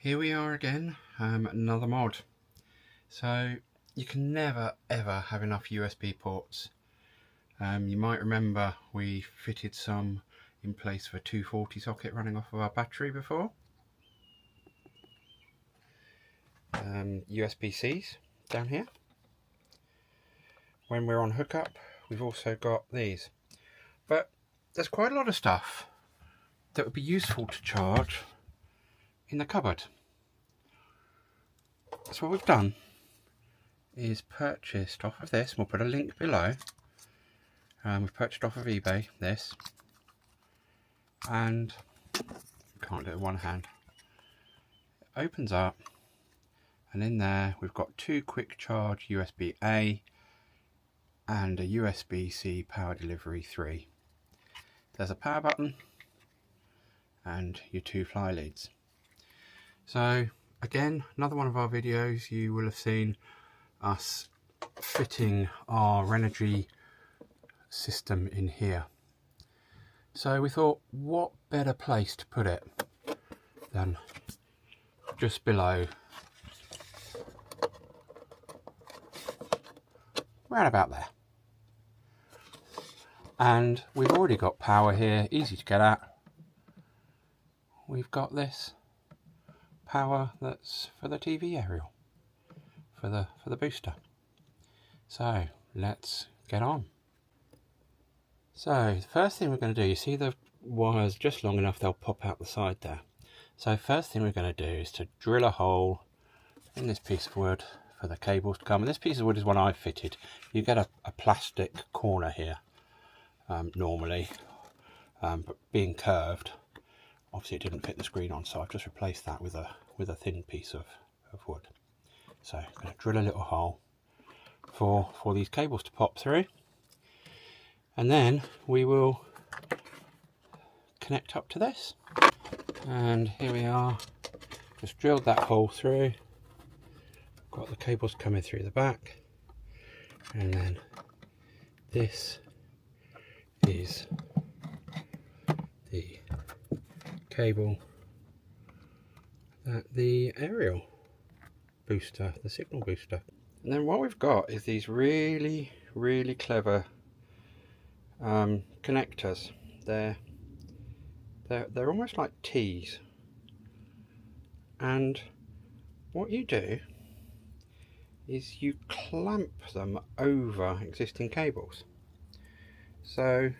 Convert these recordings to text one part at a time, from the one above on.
Here we are again, another mod. So you can never ever have enough USB ports. You might remember we fitted some in place of a 240 socket running off of our battery before. USB-Cs down here. When we're on hookup, we've also got these. But there's quite a lot of stuff that would be useful to charge in the cupboard. So what we've done is purchased off of this, we'll put a link below. We've purchased off of eBay this, and can't do it with one hand. It opens up, and in there we've got two quick charge USB-A and a USB-C power delivery 3. There's a power button and your two fly leads. So again, another one of our videos, you will have seen us fitting our Renogy system in here. So we thought, what better place to put it than just below, right about there. And we've already got power here, easy to get at. We've got this power that's for the TV aerial, for the booster. So let's get on. So the first thing we're going to do, you see the wires just long enough they'll pop out the side there. So first thing we're going to do is to drill a hole in this piece of wood for the cables to come. And this piece of wood is one I've fitted. You get a plastic corner here normally, but being curved, obviously it didn't fit the screen on, so I've just replaced that with a thin piece of wood. So I'm going to drill a little hole for these cables to pop through, and then we will connect up to this. And here we are, just drilled that hole through, got the cables coming through the back, and then this is the cable that the aerial booster, the signal booster. And then what we've got is these really clever connectors. They're almost like T's, and what you do is you clamp them over existing cables. So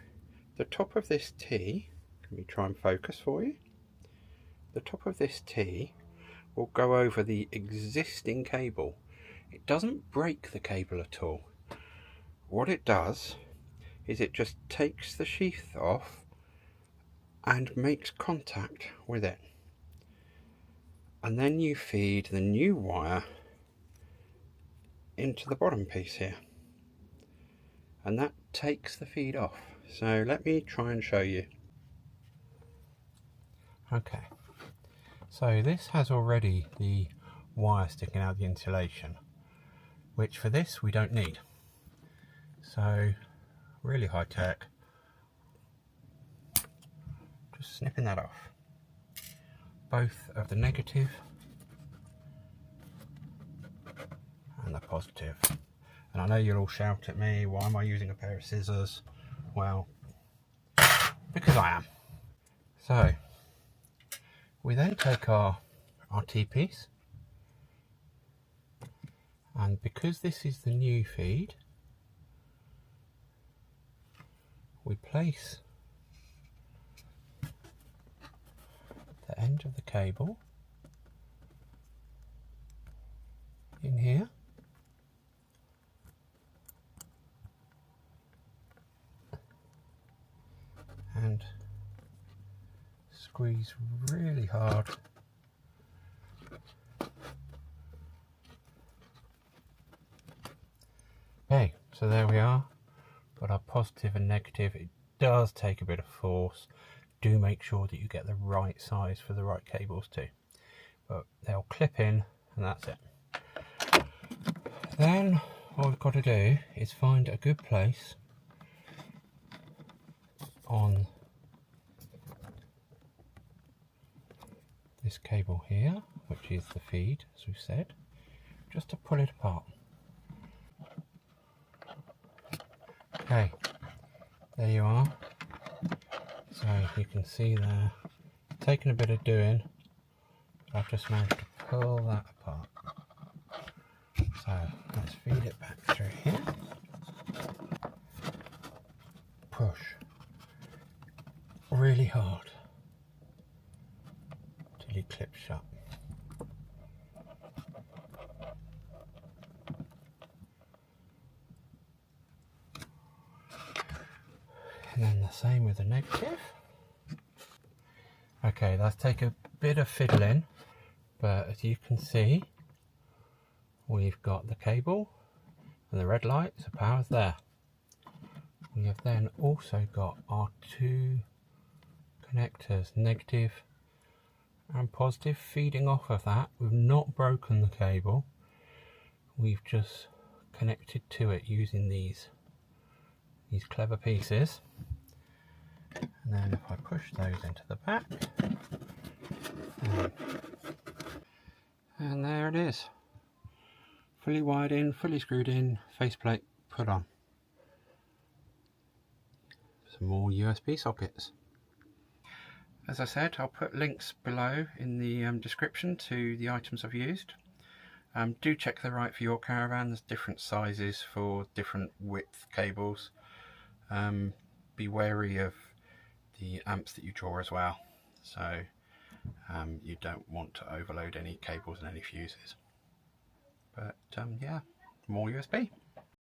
the top of this T, let me try and focus for you. The top of this T will go over the existing cable. It doesn't break the cable at all. What it does is it just takes the sheath off and makes contact with it. And then you feed the new wire into the bottom piece here. And that takes the feed off. So let me try and show you. Okay, so this has already the wire sticking out of the insulation, which for this we don't need. So really high tech, just snipping that off. Both of the negative and the positive. And I know you'll all shout at me, why am I using a pair of scissors? Well, because I am. So we then take our T-piece, and because this is the new feed, we place the end of the cable in here, and squeeze really hard. Okay, so there we are, got our positive and negative. It does take a bit of force. Do make sure that you get the right size for the right cables too, but they'll clip in, and that's it. Then what we've got to do is find a good place on this cable here, which is the feed, as we've said, just to pull it apart. Okay, there you are. So you can see there, taking a bit of doing, but I've just managed to pull that apart. So let's feed it back through here. Push really hard till he clips shut. And then the same with the negative. Okay, that's take a bit of fiddling, but as you can see, we've got the cable and the red light, so power's there. We have then also got our two connectors, negative and positive, feeding off of that. We've not broken the cable, we've just connected to it using these clever pieces. And then if I push those into the back, and there it is, fully wired in, fully screwed in, faceplate put on. Some more USB sockets. As I said, I'll put links below in the description to the items I've used. Do check they're right for your caravan. There's different sizes for different width cables. Be wary of the amps that you draw as well, so you don't want to overload any cables and any fuses. But yeah, more USB.